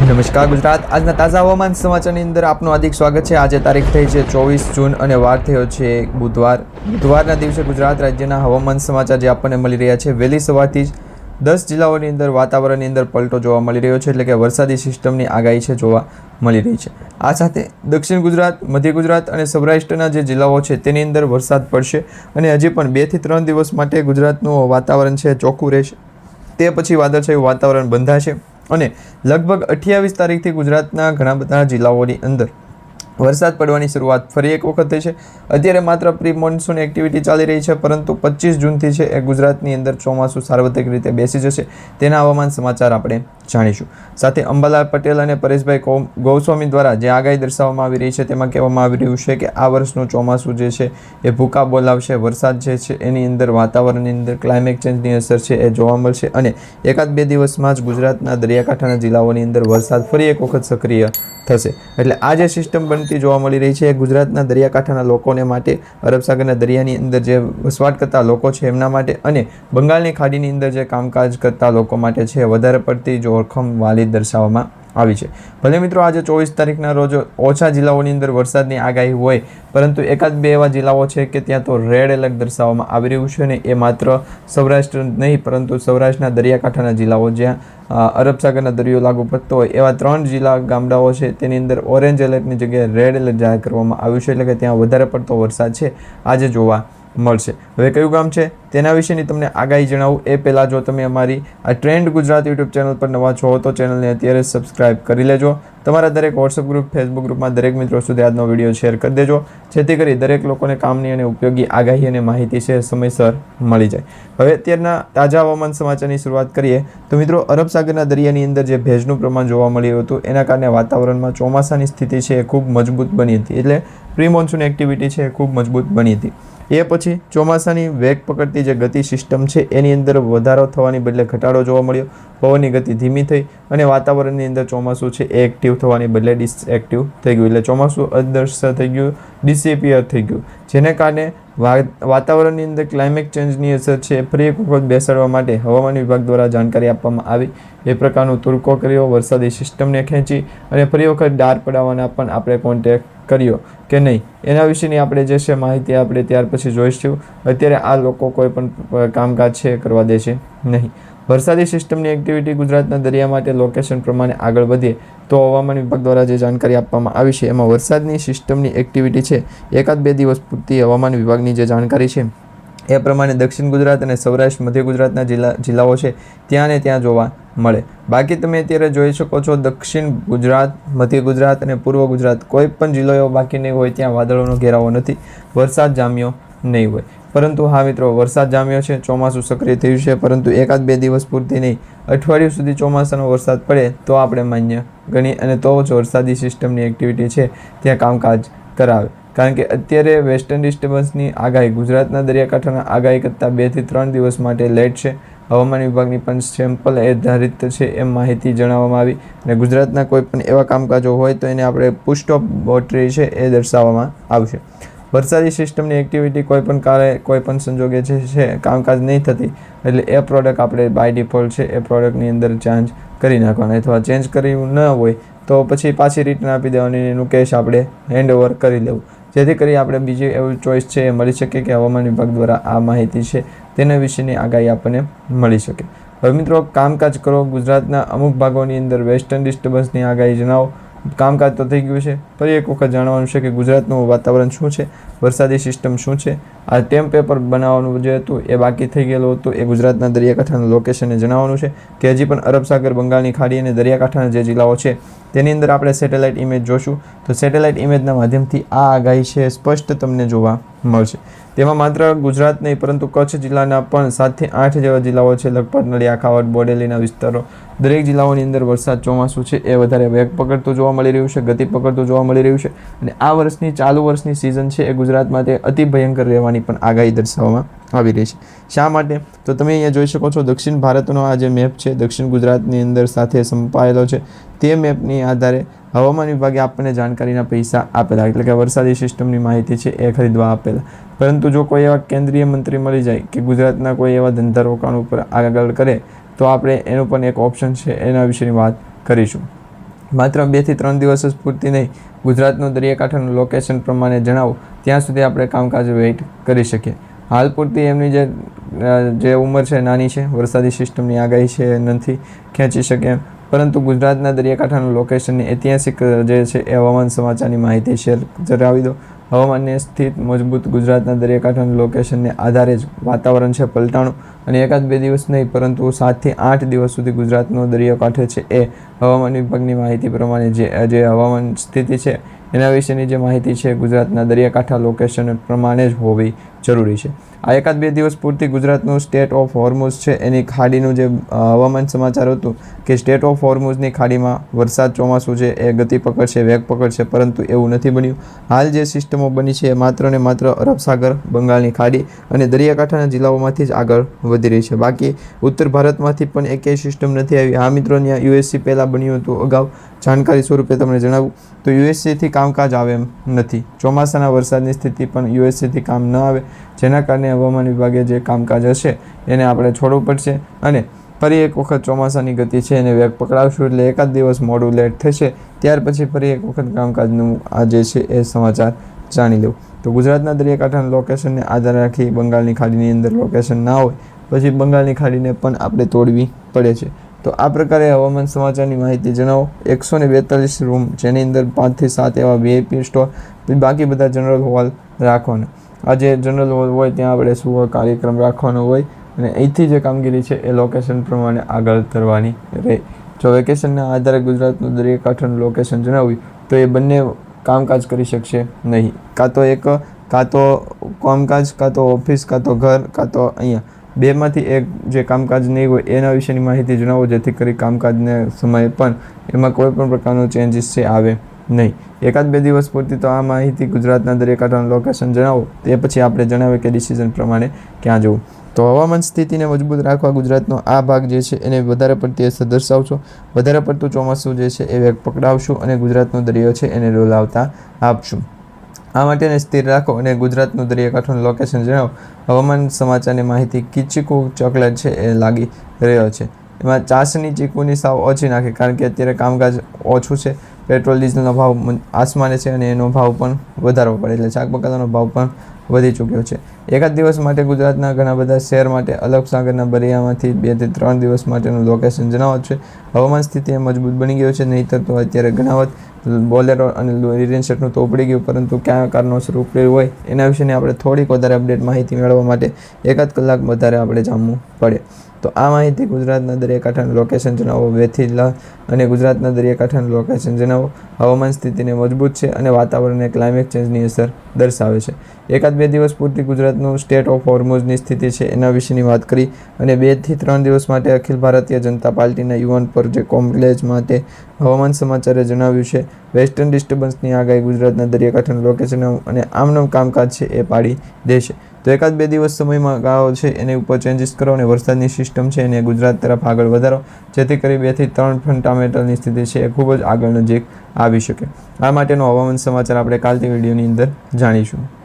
નમસ્કાર ગુજરાત, આજના તાજા હવામાન સમાચારની અંદર આપનું હાર્દિક સ્વાગત છે। આજે તારીખ થઈ છે 24 જૂન અને વાર થયો છે બુધવારના દિવસે ગુજરાત રાજ્યના હવામાન સમાચાર જે આપણને મળી રહ્યા છે। વહેલી સવારથી જ 10 જિલ્લાઓની અંદર વાતાવરણની અંદર પલટો જોવા મળી રહ્યો છે, એટલે કે વરસાદી સિસ્ટમની આગાહી છે જોવા મળી રહી છે। આ સાથે દક્ષિણ ગુજરાત, મધ્ય ગુજરાત અને સૌરાષ્ટ્રના જે જિલ્લાઓ છે તેની અંદર વરસાદ પડશે અને હજી પણ 2 થી 3 દિવસ માટે ગુજરાતનું વાતાવરણ છે ચોખ્ખું રહેશે। તે પછી વાદળછાયું વાતાવરણ બંધાશે અને લગભગ 28 તારીખથી ગુજરાતના ઘણા બધા જિલ્લાઓની અંદર વરસાદ પડવાની શરૂઆત ફરી એક વખત થઈ છે। અત્યારે માત્ર પ્રી મોન્સૂન એક્ટિવિટી ચાલી રહી છે, પરંતુ 25 જૂનથી છે એ ગુજરાતની અંદર ચોમાસું સાર્વત્રિક રીતે બેસી જશે। તેના હવામાન સમાચાર આપણે જાણીશું। સાથે અંબાલાલ પટેલ અને પરેશભાઈ ગોસ્વામી દ્વારા જે આગાહી દર્શાવવામાં આવી રહી છે તેમાં કહેવામાં આવી રહ્યું છે કે આ વર્ષનું ચોમાસું જે છે એ ભૂકા બોલાવશે। વરસાદ જે છે એની અંદર વાતાવરણની અંદર ક્લાઇમેટ ચેન્જની અસર છે એ જોવા મળશે અને 1-2 દિવસમાં જ ગુજરાતના દરિયાકાંઠાના જિલ્લાઓની અંદર વરસાદ ફરી એક વખત સક્રિય થશે। એટલે આ જે સિસ્ટમ બનતી જોવા મળી રહી છે એ ગુજરાતના દરિયાકાંઠાના લોકોને માટે, અરબ સાગરના દરિયાની અંદર જે વસવાટ કરતા લોકો છે એમના માટે અને બંગાળની ખાડીની અંદર જે કામકાજ કરતા લોકો માટે છે વધારે પડતી જોખમ વાલી દર્શાવવામાં આવી છે। ભલે મિત્રો આજે 24 તારીખના રોજ ઓછા જિલ્લાઓની અંદર વરસાદની આગાહી હોય, પરંતુ 1-2 એવા જિલ્લાઓ છે કે ત્યાં તો રેડ એલર્ટ દર્શાવવામાં આવી રહ્યું છે અને એ માત્ર સૌરાષ્ટ્ર નહીં, પરંતુ સૌરાષ્ટ્રના દરિયાકાંઠાના જિલ્લાઓ જ્યાં અરબ સાગરના દરિયો લાગુ પડતો હોય એવા 3 જિલ્લા ગામડાઓ છે તેની અંદર ઓરેન્જ એલર્ટની જગ્યાએ રેડ એલર્ટ જાહેર કરવામાં આવ્યું છે, એટલે કે ત્યાં વધારે પડતો વરસાદ છે આજે જોવા મળશે। હવે કયું ગામ છે તેના વિશેની તમને આગાહી જણાવું એ પહેલાં જો તમે અમારી આ ટ્રેન્ડ ગુજરાત યુટ્યુબ ચેનલ પર નવા છો તો ચેનલને અત્યારે સબસ્ક્રાઇબ કરી લેજો। તમારા દરેક વોટ્સઅપ ગ્રુપ, ફેસબુક ગ્રુપમાં દરેક મિત્રો સુધી આજનો વિડીયો શેર કરી દેજો, જેથી કરી દરેક લોકોને કામની અને ઉપયોગી આગાહી અને માહિતી છે સમયસર મળી જાય। હવે અત્યારના તાજા હવામાન સમાચારની શરૂઆત કરીએ તો મિત્રો, અરબ સાગરના દરિયાની અંદર જે ભેજનું પ્રમાણ જોવા મળ્યું હતું એના કારણે વાતાવરણમાં ચોમાસાની સ્થિતિ છે એ ખૂબ મજબૂત બની હતી, એટલે પ્રી મોન્સૂન એક્ટિવિટી છે એ ખૂબ મજબૂત બની હતી। એ પછી ચોમાસાની વેગ પકડતી જે ગતિ સિસ્ટમ છે એની અંદર વધારો થવાની બદલે ઘટાડો જોવા મળ્યો। પવનની ગતિ ધીમી થઈ અને વાતાવરણની અંદર ચોમાસું છે એ એક્ટિવ થવાની બદલે ડિસએક્ટિવ થઈ ગયું, એટલે ચોમાસું અદૃશ્ય થઈ ગયું, ડિસએપિયર થઈ ગયું, જેને કારણે વાતાવરણની અંદર ક્લાઇમેટ ચેન્જની અસર છે ફરી એક વખત બેસાડવા માટે હવામાન વિભાગ દ્વારા જાણકારી આપવામાં આવી। એ પ્રકારનો તુરકો કર્યો, વરસાદી સિસ્ટમને ખેંચી અને ફરી વખત ડાર પડાવવાના પણ આપણે કોન્ટેક્ટ કર્યો કે નહીં એના વિશેની આપણે જે છે માહિતી આપણે ત્યાર પછી જોઈશું। અત્યારે આ લોકો કોઈ પણ કામકાજ છે કરવા દે છે નહીં। વરસાદી સિસ્ટમની એક્ટિવિટી ગુજરાતના દરિયા માટે લોકેશન પ્રમાણે આગળ વધીએ તો હવામાન વિભાગ દ્વારા જે જાણકારી આપવામાં આવી છે એમાં વરસાદની સિસ્ટમની એક્ટિવિટી છે 1-2 દિવસ પૂરતી હવામાન વિભાગની જે જાણકારી છે એ પ્રમાણે દક્ષિણ ગુજરાત અને સૌરાષ્ટ્ર, મધ્ય ગુજરાતના જિલ્લાઓ છે ત્યાં ને ત્યાં જોવા મળે। બાકી તમે અત્યારે જોઈ શકો છો દક્ષિણ ગુજરાત, મધ્ય ગુજરાત અને પૂર્વ ગુજરાત કોઈ પણ જિલ્લો એવો બાકી નહીં હોય ત્યાં વાદળોનો ઘેરાવો નથી, વરસાદ જામ્યો નહીં હોય। પરંતુ હા મિત્રો, વરસાદ જામ્યો છે, ચોમાસું સક્રિય થયું છે, પરંતુ 1-2 દિવસ પૂરતી નહીં, અઠવાડિયું સુધી ચોમાસાનો વરસાદ પડે તો આપણે માન્ય ગણીએ અને તો જ વરસાદી સિસ્ટમની એક્ટિવિટી છે ત્યાં કામકાજ કરાવે। કારણ કે અત્યારે વેસ્ટર્ન ડિસ્ટર્બન્સની આગાહી ગુજરાતના દરિયાકાંઠાના આગાહી કરતાં 2 થી 3 દિવસ માટે લેટ છે। હવામાન વિભાગની પણ સેમ્પલ આધારિત છે એમ માહિતી જણાવવામાં આવી અને ગુજરાતના કોઈ પણ એવા કામકાજો હોય તો એને આપણે પુસ્ટ ઓફ બોટરી છે એ દર્શાવવામાં આવશે। વરસાદી સિસ્ટમની એક્ટિવિટી કોઈ પણ કાળે કોઈ પણ સંજોગે છે કામકાજ નહીં થતી, એટલે એ પ્રોડક્ટ આપણે બાય ડિફોલ્ટ છે એ પ્રોડક્ટની અંદર ચેન્જ કરી નાખવાના, અથવા ચેન્જ કર્યું ન હોય તો પછી પાછી રિટર્ન આપી દેવાની, એનું કેશ આપણે હેન્ડઓવર કરી લેવું, જેથી કરી આપણે બીજી એવું ચોઈસ છે એ મળી શકે કે હવામાન વિભાગ દ્વારા આ માહિતી છે તેના વિશેની આગાહી આપણને મળી શકે। હવે મિત્રો, કામકાજ કરો। ગુજરાતના અમુક ભાગોની અંદર વેસ્ટર્ન ડિસ્ટર્બન્સની આગાહી જણાવો। કામકાજ તો થઈ ગયું છે, ફરી એક વખત જાણવાનું છે કે ગુજરાતનું વાતાવરણ શું છે, વરસાદી સિસ્ટમ શું છે। આ ટેમ્પ પેપર બનાવવાનું જે હતું એ બાકી થઈ ગયેલું હતું, એ ગુજરાતના દરિયાકાંઠાના લોકેશનને જણાવવાનું છે કે હજી પણ અરબ સાગર, બંગાળની ખાડી અને દરિયાકાંઠાના જે જિલ્લાઓ છે તેની અંદર આપણે સેટેલાઇટ ઇમેજ જોશું તો સેટેલાઇટ ઇમેજના માધ્યમથી આ આગાહી છે સ્પષ્ટ તમને જોવા મળશે। તેમાં માત્ર ગુજરાત નહીં, પરંતુ કચ્છ જિલ્લાના પણ 7 થી 8 જેવા જિલ્લાઓ છે, લખપત, નડિયાદ, ખાવડ, બોડેલીના વિસ્તારો, દરેક જિલ્લાઓની અંદર વરસાદ ચોમાસું છે એ વધારે વેગ પકડતું જોવા મળી રહ્યું છે, ગતિ પકડતું જોવા મળી રહ્યું છે અને આ વર્ષની ચાલુ વર્ષની સિઝન છે એ ગુજરાત માટે અતિ ભયંકર રહેવાની પણ આગાહી દર્શાવવામાં આવી રહી છે। શા માટે તો તમે અહીંયા જોઈ શકો છો દક્ષિણ ભારતનો આ જે મેપ છે દક્ષિણ ગુજરાતની અંદર સાથે સંપાયેલો છે, તે મેપની આધારે હવામાન વિભાગે આપણને જાણકારીના પૈસા આપેલા, એટલે કે વરસાદી સિસ્ટમની માહિતી છે એ ખરીદવા આપેલા। પરંતુ જો કોઈ એવા કેન્દ્રીય મંત્રી મળી જાય કે ગુજરાતના કોઈ એવા ધંધા રોકાણ ઉપર આગળ કરે તો આપણે એનું પણ એક ઓપ્શન છે એના વિશેની વાત કરીશું। માત્ર 2 થી 3 દિવસ જ પૂરતી નહીં, ગુજરાતનું દરિયાકાંઠાનું લોકેશન પ્રમાણે જણાવો ત્યાં સુધી આપણે કામકાજ વેઇટ કરી શકીએ. હાલ પૂરતી એમની જે ઉંમર છે નાની છે, વરસાદી સિસ્ટમની આગાહી છે નથી ખેંચી શકે એમ, પરંતુ ગુજરાતના દરિયાકાંઠાનું લોકેશનની ઐતિહાસિક જે છે એ હવામાન સમાચારની માહિતી શેર કરાવી દો. હવામાનને સ્થિત મજબૂત ગુજરાતના દરિયાકાંઠાના લોકેશનને આધારે જ વાતાવરણ છે પલટાણું, અને 1-2 દિવસ નહીં પરંતુ 7 થી 8 દિવસ સુધી ગુજરાતનો દરિયાકાંઠે છે એ હવામાન વિભાગની માહિતી પ્રમાણે જે હવામાન સ્થિતિ છે એના વિશેની જે માહિતી છે ગુજરાતના દરિયાકાંઠા લોકેશન પ્રમાણે જ હોવી જરૂરી છે. આ 1-2 દિવસ પૂરતી ગુજરાતનું સ્ટેટ ઓફ હોર્મુઝ છે એની ખાડીનું જે હવામાન સમાચાર હતું કે સ્ટેટ ઓફ હોર્મુઝની ખાડીમાં વરસાદ ચોમાસું છે એ ગતિ પકડશે, વેગ પકડશે, પરંતુ એવું નથી બન્યું. હાલ જે સિસ્ટમો બની છે એ માત્ર ને માત્ર અરબ સાગર, બંગાળની ખાડી અને દરિયાકાંઠાના જિલ્લાઓમાંથી જ આગળ વધી રહી છે. બાકી ઉત્તર ભારતમાંથી પણ એકેય સિસ્ટમ નથી આવી. હા મિત્રો, ત્યાં યુએસસી પહેલાં બન્યું હતું. અગાઉ જાણકારી સ્વરૂપે તમને જણાવું તો યુએસસીથી કામકાજ આવે એમ નથી. ચોમાસાના વરસાદની સ્થિતિ પણ યુએસસીથી કામ ન આવે, જેના કારણે હવામાન વિભાગે જે કામકાજ હશે એને આપણે છોડવું પડશે અને ફરી એક વખત ચોમાસાની ગતિ છે એને વેગ પકડાવશું, એટલે 1 દિવસ મોડું લેટ થશે. ત્યાર પછી ફરી એક વખત કામકાજનું આ જે છે એ સમાચાર જાણી લઉં. તો ગુજરાતના દરિયાકાંઠાના લોકેશનને આધાર રાખી બંગાળની ખાડીની અંદર લોકેશન ના હોય પછી બંગાળની ખાડીને પણ આપણે તોડવી પડે છે. તો આ પ્રકારે હવામાન સમાચારની માહિતી જણાવો. 142 રૂમ, જેની અંદર 5 થી 7 એવા VIP સ્ટોર, બાકી બધા જનરલ હોલ રાખવાના. આ જે જનરલ હોલ હોય ત્યાં આપણે શું કાર્યક્રમ રાખવાનો હોય અને અહીંથી જે કામગીરી છે એ લોકેશન પ્રમાણે આગળ કરવાની રહે. જો વેકેશનના આધારે ગુજરાતનું દરિયાકાંઠાનું લોકેશન જણાવ્યું તો એ બંને કામકાજ કરી શકશે નહીં. કાં તો કામકાજ, કાં તો ઓફિસ, કાં તો ઘર, કાં તો અહીંયા બેમાંથી એક જે કામકાજ નહીં હોય એના વિશેની માહિતી જણાવો, જેથી કરી કામકાજને સમયે પણ એમાં કોઈ પણ પ્રકારનો ચેન્જીસ છે આવે નહીં. 1-2 દિવસ પૂરતી તો આ માહિતી ગુજરાતના દરિયાકાંઠાનું લોકેશન જણાવો, તે પછી આપણે જણાવીએ કે ડિસિઝન પ્રમાણે ક્યાં જવું. તો હવામાન સ્થિતિને મજબૂત રાખવા ગુજરાતનો આ ભાગ જે છે એને વધારે પડતી અસર દર્શાવશો, વધારે પડતું ચોમાસું જે છે એ વેગ પકડાવશું અને ગુજરાતનો દરિયો છે એને ડોલાવતા આપશું. આ માટેને સ્થિર રાખો અને ગુજરાતનું દરિયાકાંઠાનું લોકેશન જણાવો. હવામાન સમાચારની માહિતી ચીકુ ચોકલેટ છે એ લાગી રહ્યો છે. એમાં ચાસણી ચીકુની સાવ ઓછી નાખે, કારણ કે અત્યારે કામકાજ ઓછું છે. પેટ્રોલ ડીઝલનો ભાવ આસમાને છે અને એનો ભાવ પણ વધારવો પડે, એટલે શાક બકાલાનો ભાવ પણ વધી ચૂક્યો છે. 1 દિવસ માટે ગુજરાતના ઘણા બધા શહેર માટે અરબ સાગરના દરિયામાંથી 2 થી 3 દિવસ માટેનું લોકેશન જણાવો છે. હવામાન સ્થિતિ મજબૂત બની ગયો છે, નહીંતર તો અત્યારે ઘણાવત બોલેરો અને ઇરેન શર્ટનું તો ઉપડી ગયું, પરંતુ કયા કારણોસર ઉપડ્યું હોય એના વિશેની આપણે થોડીક વધારે અપડેટ માહિતી મેળવવા માટે 1 કલાક વધારે આપણે જામવું પડે. તો આ માહિતી ગુજરાતના દરિયાકાંઠાનું લોકેશન જણાવો, વેથી અને ગુજરાતના દરિયાકાંઠાનું લોકેશન જણાવો. હવામાન સ્થિતિને મજબૂત છે અને વાતાવરણને ક્લાઇમેટ ચેન્જની અસર દર્શાવે છે. 1-2 દિવસ પૂરતી ગુજરાતનું સ્ટેટ ઓફ હોર્મુઝની સ્થિતિ છે એના વિશેની વાત કરી અને 2 થી 3 દિવસ માટે અખિલ ભારતીય જનતા પાર્ટીના યુવાન પર જે કોમ્પ્લેજ માટે હવામાન સમાચારે જણાવ્યું છે વેસ્ટર્ન ડિસ્ટર્બન્સની આગાહી ગુજરાતના દરિયાકાંઠાનું લોકેશન અને આમનું કામકાજ છે એ પાડી દેશે. તો 1-2 દિવસ સમયમાં ગાળો છે એની ઉપર ચેન્જીસ કરો અને વરસાદની સિસ્ટમ છે એને ગુજરાત તરફ આગળ વધારો, જેથી કરી 2 થી 3 ફંડામેન્ટલની સ્થિતિ છે એ ખૂબ જ આગળ નજીક આવી શકે. આ માટેનો હવામાન સમાચાર આપણે કાલથી વિડીયોની અંદર જાણીશું.